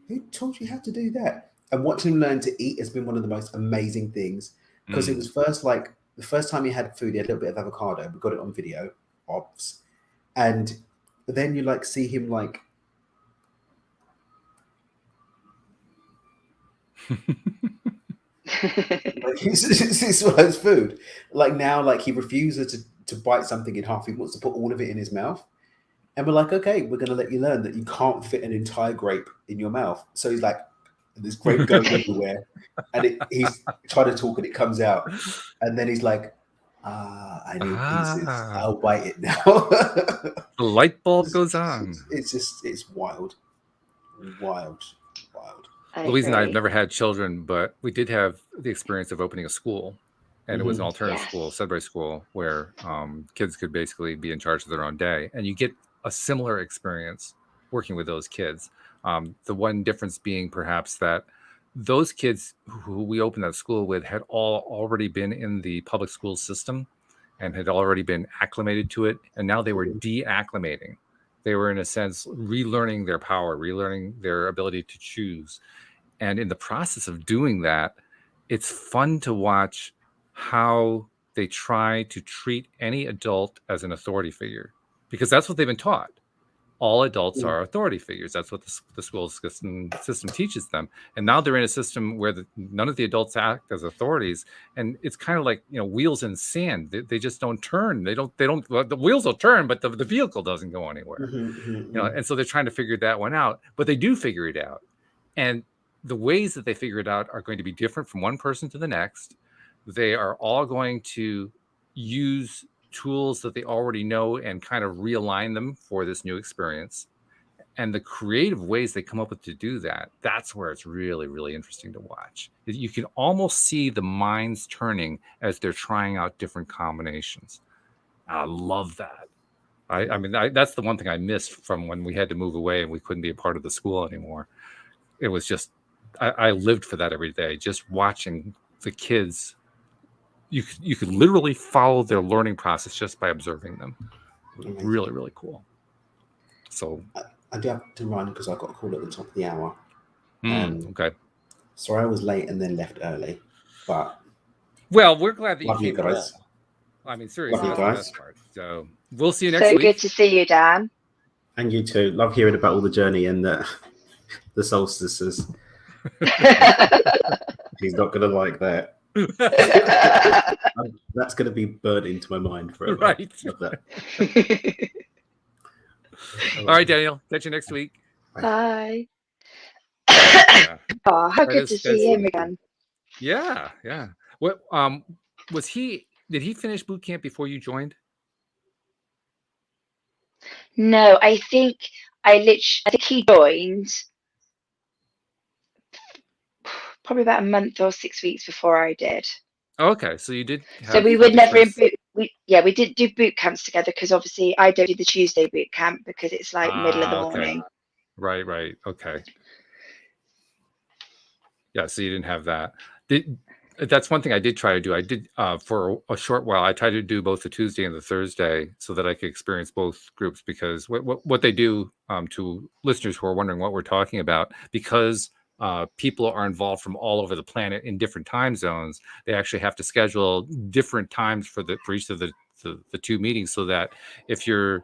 who told you how to do that? And watching him learn to eat has been one of the most amazing things, because it was the first time he had food, he had a little bit of avocado. We got it on video, obs. And then you like see him like, like he swallows food. Like now, like he refuses to bite something in half. He wants to put all of it in his mouth. And we're like, okay, we're going to let you learn that you can't fit an entire grape in your mouth. So he's like, this grape going everywhere. And he's trying to talk and it comes out. And then he's like, I need pieces. I'll bite it now. The light bulb goes on. It's wild. Wild. Louise and I have never had children, but we did have the experience of opening a school. And it was an alternative school, Sudbury School, where kids could basically be in charge of their own day. And you get a similar experience working with those kids. The one difference being perhaps that those kids who we opened that school with had already been in the public school system and had already been acclimated to it. And now they were de-acclimating. They were, in a sense, relearning their power, relearning their ability to choose. And in the process of doing that, it's fun to watch how they try to treat any adult as an authority figure, because that's what they've been taught. All adults are authority figures. That's what the school system teaches them. And now they're in a system where none of the adults act as authorities. And it's kind of like, wheels in sand. They just don't turn. Well, the wheels will turn, but the vehicle doesn't go anywhere. And so they're trying to figure that one out, but they do figure it out. And the ways that they figure it out are going to be different from one person to the next. They are all going to use tools that they already know and kind of realign them for this new experience. And the creative ways they come up with to do that, that's where it's really, really interesting to watch. You can almost see the minds turning as they're trying out different combinations. I love that. I mean, that's the one thing I missed from when we had to move away and we couldn't be a part of the school anymore. It was just, I lived for that every day, just watching the kids. You could literally follow their learning process just by observing them. Really, really cool. So I do have to run because I've got a call at the top of the hour. Okay. Sorry I was late and then left early, but well, we're glad that love you guys. I mean, seriously, love you guys. The best part. So we'll see you next week. So good to see you, Dan. And you too. Love hearing about all the journey and the solstices. He's not going to like that. That's going to be burnt into my mind forever. Right. All right, Daniel. Catch you next week. Bye. Oh, how good to see him again. Yeah. What was he? Did he finish boot camp before you joined? No, I think he joined probably about a month or 6 weeks before I did. Okay, so you did. So we would never in boot. We did do boot camps together because obviously I don't do the Tuesday boot camp because it's like middle of the morning. Right. Okay. Yeah, so you didn't have that. That's one thing I did try to do. I did for a short while. I tried to do both the Tuesday and the Thursday so that I could experience both groups, because what they do to listeners who are wondering what we're talking about, because people are involved from all over the planet in different time zones, they actually have to schedule different times for each of the two meetings, so that if you're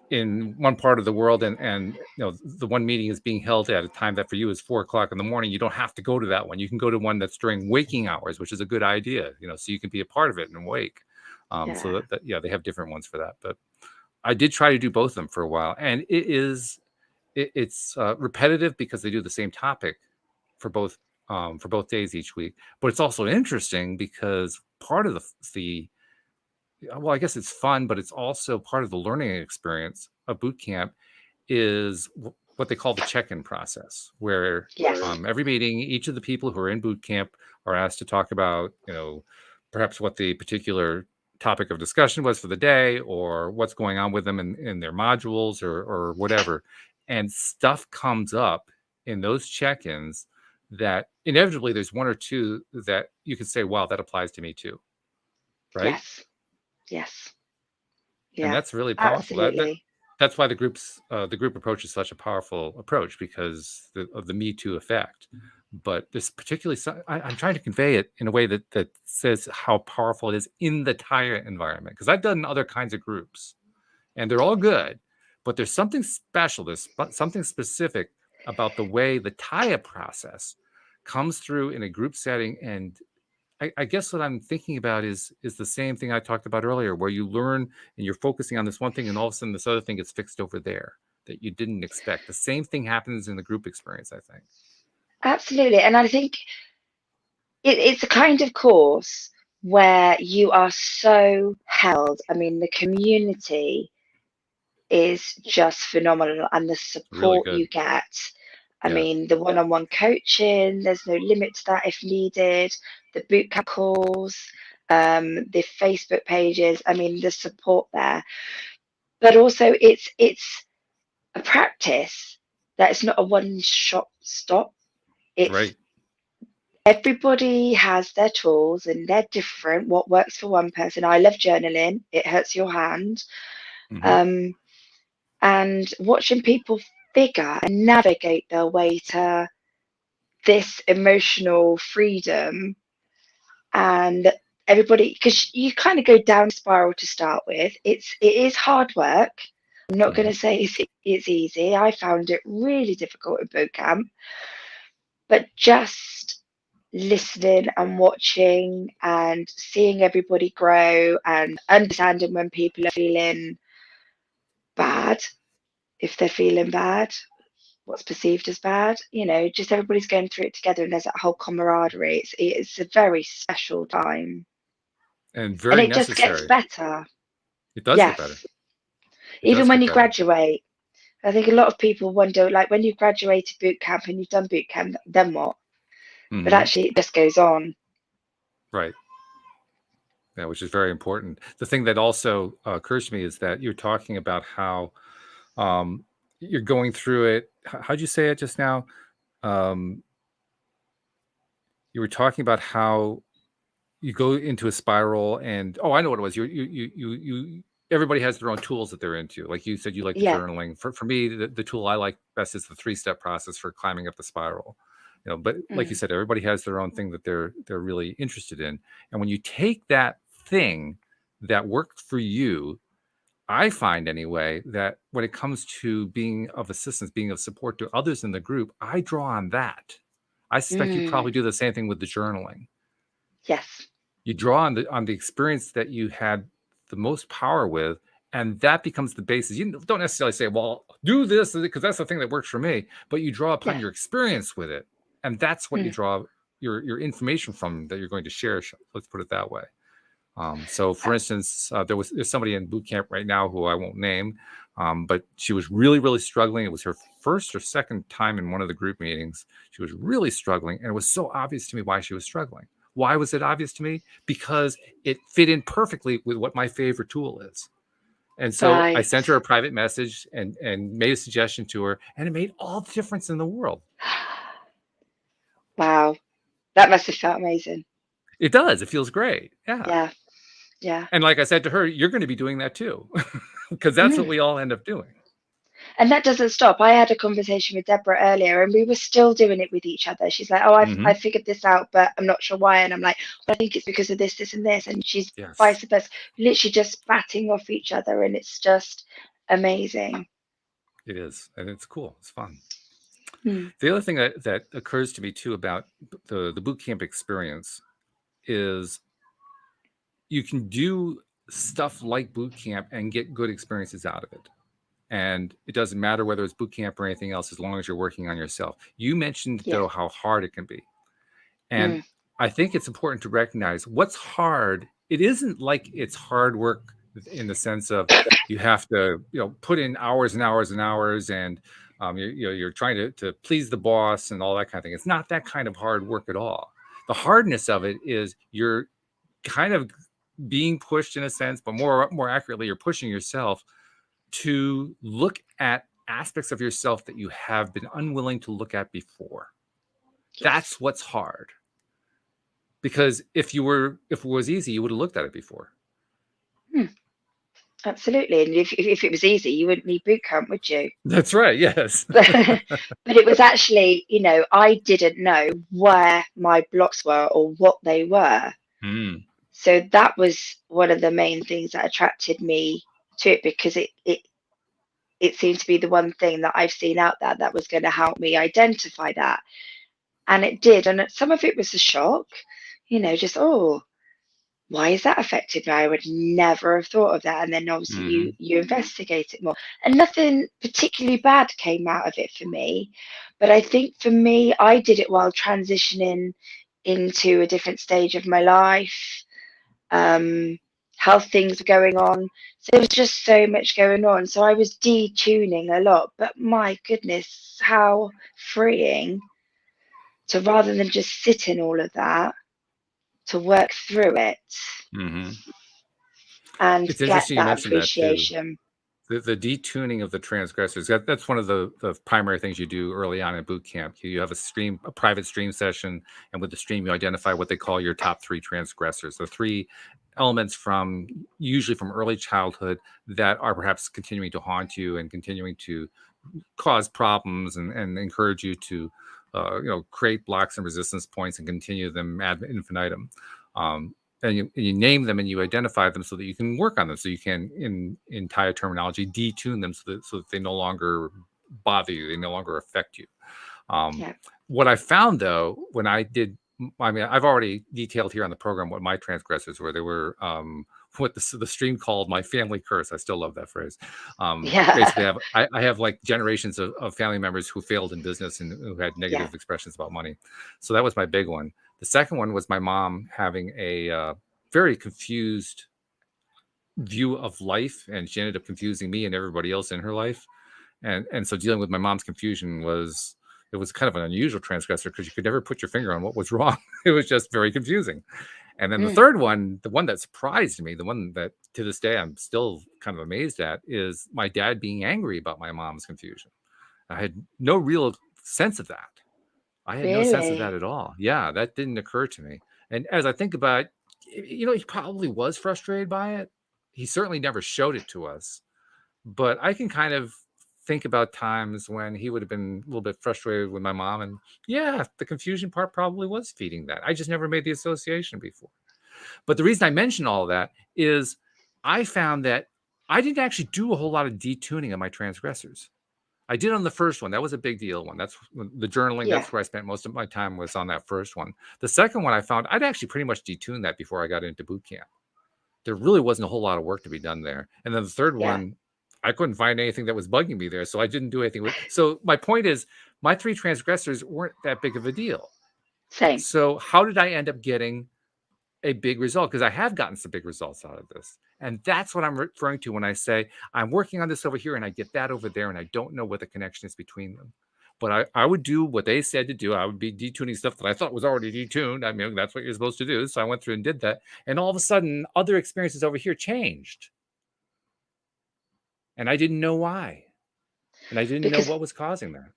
in one part of the world and the one meeting is being held at a time that for you is 4:00 in the morning, you don't have to go to that one. You can go to one that's during waking hours, which is a good idea, so you can be a part of it and awake. So that they have different ones for that. But I did try to do both of them for a while, and it's repetitive because they do the same topic for both days each week. But it's also interesting because part of the well, I guess it's fun, but it's also part of the learning experience of boot camp is what they call the check-in process, where every meeting, each of the people who are in boot camp are asked to talk about, perhaps what the particular topic of discussion was for the day, or what's going on with them in their modules, or whatever. And stuff comes up in those check-ins that inevitably there's one or two that you can say, wow, that applies to me too. Right? Yes. And Yeah. that's really powerful. Absolutely. That's why the group approach is such a powerful approach, because of the Me Too effect. But this particularly, I'm trying to convey it in a way that says how powerful it is in the TYA environment. Because I've done other kinds of groups, and they're all good, but there's something special. There's something specific about the way the TYA process comes through in a group setting. And I guess what I'm thinking about is the same thing I talked about earlier, where you learn and you're focusing on this one thing, and all of a sudden this other thing gets fixed over there that you didn't expect. The same thing happens in the group experience, I think. Absolutely. And I think it's a kind of course where you are so held. I mean, the community is just phenomenal, and the support you get. I mean, the one-on-one coaching, there's no limit to that if needed. The bootcamp calls, the Facebook pages, I mean, the support there. But also it's a practice that it's not a one-shot stop. It's everybody has their tools and they're different. What works for one person. I love journaling. It hurts your hand. And watching people figure and navigate their way to this emotional freedom, and everybody, because you kind of go down a spiral to start with. It is hard work. I'm not going to say it's easy. I found it really difficult at boot camp, but just listening and watching and seeing everybody grow and understanding when people are feeling bad, if they're feeling bad, what's perceived as bad, just everybody's going through it together, and there's that whole camaraderie. It's a very special time, and very it necessary. just gets better. It does get better. Even when you graduate, I think a lot of people wonder, like, when you've graduated boot camp and you've done boot camp, then what? But actually it just goes on. Right. Yeah, which is very important. The thing that also occurs to me is that you're talking about how you're going through it. How'd you say it just now? You were talking about how you go into a spiral, and I know what it was. You everybody has their own tools that they're into. Like you said, you like the journaling. For me, the tool I like best is the 3-step process for climbing up the spiral. But like you said, everybody has their own thing that they're really interested in. And when you take that thing that worked for you, I find anyway, that when it comes to being of assistance, being of support to others in the group, I draw on that. I suspect you probably do the same thing with the journaling. Yes. You draw on the experience that you had the most power with, and that becomes the basis. You don't necessarily say, well, do this, because that's the thing that works for me, but you draw upon your experience with it. And that's what you draw your information from, that you're going to share. Let's put it that way. So for instance, there's somebody in boot camp right now who I won't name, but she was really, really struggling. It was her first or second time in one of the group meetings. She was really struggling, and it was so obvious to me why she was struggling. Why was it obvious to me? Because it fit in perfectly with what my favorite tool is. And so I sent her a private message and made a suggestion to her, and it made all the difference in the world. Wow. That must have felt amazing. It does. It feels great. Yeah. Yeah. And like I said to her, you're going to be doing that too, because that's what we all end up doing. And that doesn't stop. I had a conversation with Deborah earlier, and we were still doing it with each other. She's like, I figured this out, but I'm not sure why. And I'm like, well, I think it's because of this, this, and this. And she's vice versa, literally just batting off each other. And it's just amazing. It is. And it's cool. It's fun. The other thing that occurs to me too about the boot camp experience is you can do stuff like boot camp and get good experiences out of it. And it doesn't matter whether it's boot camp or anything else, as long as you're working on yourself. You mentioned, though, how hard it can be. And I think it's important to recognize what's hard it isn't like it's hard work in the sense of you have to, put in hours and hours and hours, and you're trying to please the boss and all that kind of thing. It's not that kind of hard work at all. The hardness of it is you're kind of being pushed in a sense, but more accurately, you're pushing yourself to look at aspects of yourself that you have been unwilling to look at before. That's what's hard. Because if it was easy, you would have looked at it before. Absolutely. And if it was easy, you wouldn't need boot camp, would you? That's right. Yes. But it was actually, I didn't know where my blocks were or what they were. So that was one of the main things that attracted me to it, because it seemed to be the one thing that I've seen out there that was going to help me identify that. And it did. And some of it was a shock, just, why is that affected me? I would never have thought of that. And then obviously you investigate it more. And nothing particularly bad came out of it for me. But I think for me, I did it while transitioning into a different stage of my life, how things were going on. So there was just so much going on. So I was detuning a lot. But my goodness, how freeing to, rather than just sit in all of that, to work through it and it's get that appreciation. The detuning of the transgressors, that's one of the primary things you do early on in boot camp. You have a private stream session, and with the stream you identify what they call your top 3 transgressors. The 3 elements usually from early childhood that are perhaps continuing to haunt you and continuing to cause problems and encourage you to create blocks and resistance points and continue them ad infinitum. And you name them and you identify them so that you can work on them. So you can, in TYA terminology, detune them so that they no longer bother you. They no longer affect you. What I found, though, when I did, I've already detailed here on the program what my transgressors were. They were what the stream called my family curse. I still love that phrase. Basically, I have like generations of family members who failed in business and who had negative expressions about money. So that was my big one. The second one was my mom having a very confused view of life, and she ended up confusing me and everybody else in her life. And so dealing with my mom's confusion was kind of an unusual transgressor, because you could never put your finger on what was wrong. It was just very confusing. And then the third one, the one that surprised me, the one that to this day I'm still kind of amazed at, is my dad being angry about my mom's confusion. I had no real sense of that. I had no sense of that at all. Yeah, that didn't occur to me. And as I think about it, he probably was frustrated by it. He certainly never showed it to us. But I can kind of think about times when he would have been a little bit frustrated with my mom. And yeah, the confusion part probably was feeding that. I just never made the association before. But the reason I mention all of that is I found that I didn't actually do a whole lot of detuning of my transgressors. I did on the first one. That was a big deal one. That's the journaling. That's where I spent most of my time, was on that first one. The second one I found I'd actually pretty much detuned that before I got into boot camp. There really wasn't a whole lot of work to be done there. And then the third one, I couldn't find anything that was bugging me there, so I didn't do anything with. So my point is, my 3 transgressors weren't that big of a deal. Same. So how did I end up getting a big result? Because I have gotten some big results out of this. And that's what I'm referring to when I say I'm working on this over here and I get that over there, and I don't know what the connection is between them. But I would do what they said to do. I would be detuning stuff that I thought was already detuned. I mean, that's what you're supposed to do. So I went through and did that. And all of a sudden, other experiences over here changed. And I didn't know why. And I didn't know what was causing that.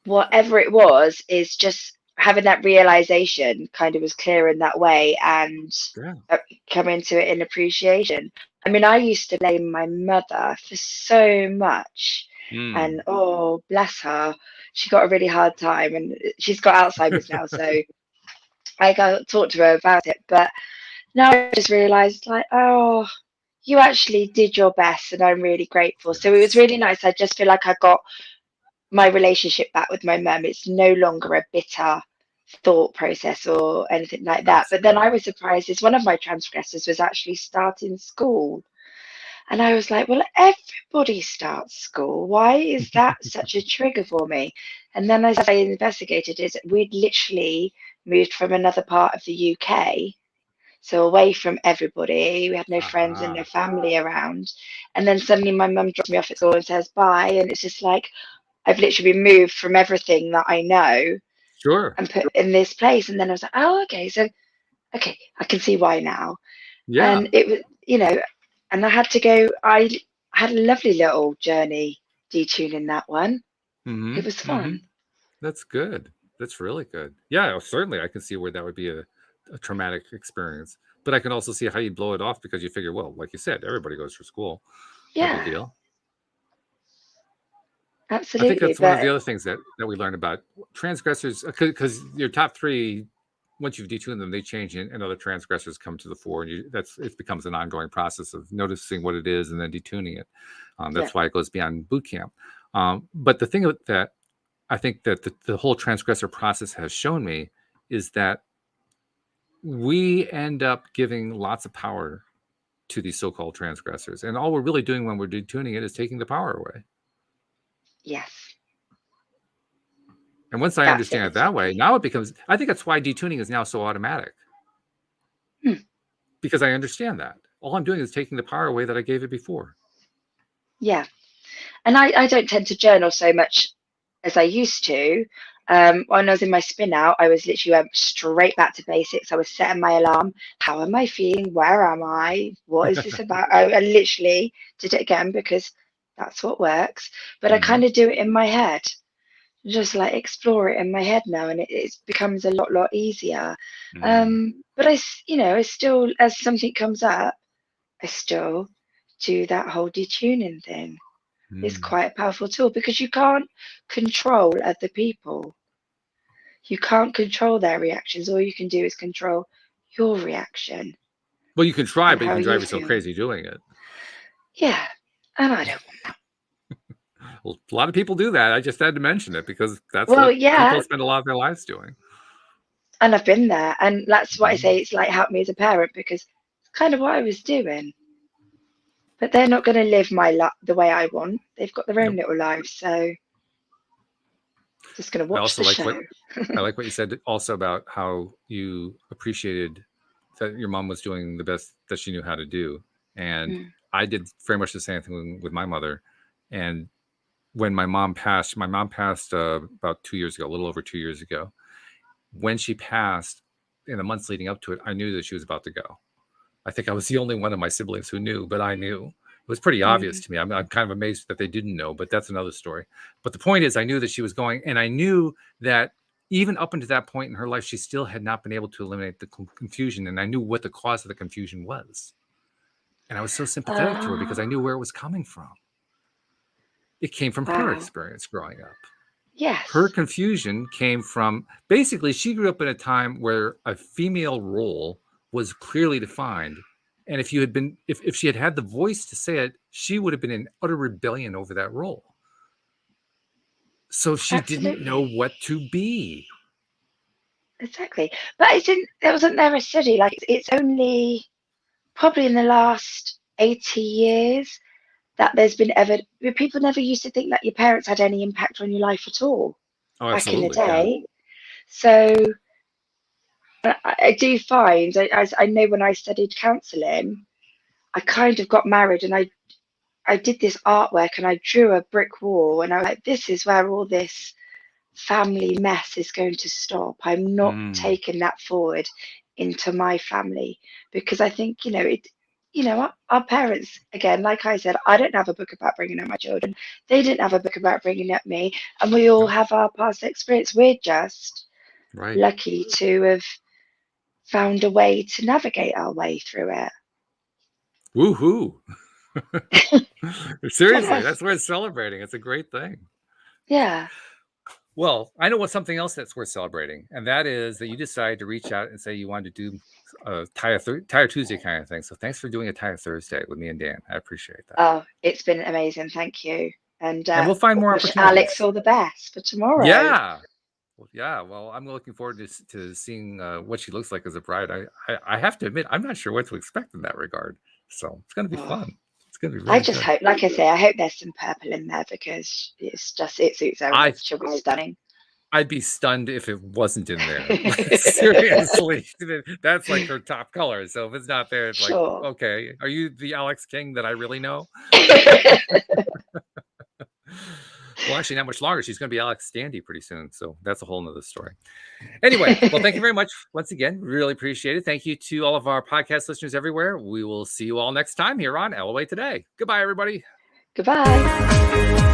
Whatever it was, is just having that realization kind of was clear in that way, and coming to it in appreciation. I mean, I used to blame my mother for so much. And oh, bless her, she got a really hard time, and she's got Alzheimer's now, so I got to talk to her about it. But now I just realized, like, oh, you actually did your best, and I'm really grateful. So it was really nice. I just feel like I got my relationship back with my mum. It's no longer a bitter thought process or anything like that. But then I was surprised, as one of my transgressors was actually starting school. And I was like, well, everybody starts school. Why is that such a trigger for me? And then as I investigated it, we'd literally moved from another part of the UK So away from everybody, we had no friends and no family around. And then suddenly my mum drops me off at school and says bye. And it's just like, I've literally been moved from everything that I know Sure. and put in this place. And then I was like, oh, okay. So, okay, I can see why now. Yeah. And it was, you know, and I had to go, I had a lovely little journey detuning that one. Mm-hmm. It was fun. That's good. That's really good. Yeah, certainly I can see where that would be a traumatic experience. But I can also see how you blow it off because you figure, well, like you said, everybody goes through school. No big deal. Absolutely. I think that's one of the other things that we learned about transgressors, because your top three, once you've detuned them, they change and other transgressors come to the fore, and it becomes an ongoing process of noticing what it is and then detuning it. That's why it goes beyond boot camp. But the thing that I think that the whole transgressor process has shown me is that we end up giving lots of power to these so-called transgressors, and all we're really doing when we're detuning it is taking the power away. Yes. And once I understand it that way, now it becomes, I think that's why detuning is now so automatic. Because I understand that. All I'm doing is taking the power away that I gave it before. Yeah. And I don't tend to journal so much as I used to. When I was in my spin out, I was literally went straight back to basics. I was setting my alarm. How am I feeling? Where am I? What is this about? I literally did it again because that's what works. But I kind of do it in my head. Just like explore it in my head now, and it becomes a lot easier. But I still, as something comes up, I still do that whole detuning thing. It's quite a powerful tool because you can't control other people. You can't control their reactions. All you can do is control your reaction. Well, you can try, but you can drive yourself crazy doing it. Yeah, and I don't want that. Well, a lot of people do that. I just had to mention it because that's what people spend a lot of their lives doing. And I've been there, and that's why I say it's like help me as a parent, because it's kind of what I was doing. But they're not going to live my life the way I want. They've got their own little lives, so just going to watch the show. I like what you said also about how you appreciated that your mom was doing the best that she knew how to do. And I did very much the same thing with my mother. And when my mom passed about 2 years ago, a little over 2 years ago. When she passed, in the months leading up to it, I knew that she was about to go. I think I was the only one of my siblings who knew, but I knew. It was pretty obvious to me. I'm kind of amazed that they didn't know, but that's another story. But the point is, I knew that she was going, and I knew that even up until that point in her life, she still had not been able to eliminate the confusion, and I knew what the cause of the confusion was. And I was so sympathetic to her because I knew where it was coming from. It came from her experience growing up. Yes. Her confusion came from, basically, she grew up in a time where a female role was clearly defined. And if she had had the voice to say it, she would have been in utter rebellion over that role. So she didn't know what to be. Exactly. But wasn't there a study, like it's only probably in the last 80 years that there's been people never used to think that your parents had any impact on your life at all back in the day. Yeah. So I do find, I know when I studied counselling, I kind of got married and I did this artwork and I drew a brick wall and I was like, this is where all this family mess is going to stop. I'm not taking that forward into my family, because I think, our parents, again, like I said, I don't have a book about bringing up my children. They didn't have a book about bringing up me, and we all have our past experience. We're just lucky to have found a way to navigate our way through it. Woohoo! Seriously, that's worth celebrating. It's a great thing. Yeah. Well, I know what's something else that's worth celebrating, and that is that you decided to reach out and say you wanted to do a TYA Tuesday kind of thing. So thanks for doing a TYA Thursday with me and Dan. I appreciate that. Oh, it's been amazing. Thank you. And we'll find more opportunities. Alyx all the best for tomorrow. Yeah. Well, I'm looking forward to seeing what she looks like as a bride. I have to admit, I'm not sure what to expect in that regard. So it's going to be fun. It's going to be really I just hope, like I say, I hope there's some purple in there, because it suits her. She'll be stunning. I'd be stunned if it wasn't in there. Seriously, that's like her top color. So if it's not there, it's like, okay, are you the Alyx King that I really know? Well, actually, not much longer. She's going to be Alyx Standy pretty soon. So that's a whole nother story. Anyway, well, thank you very much once again. Really appreciate it. Thank you to all of our podcast listeners everywhere. We will see you all next time here on LOA Today. Goodbye, everybody. Goodbye.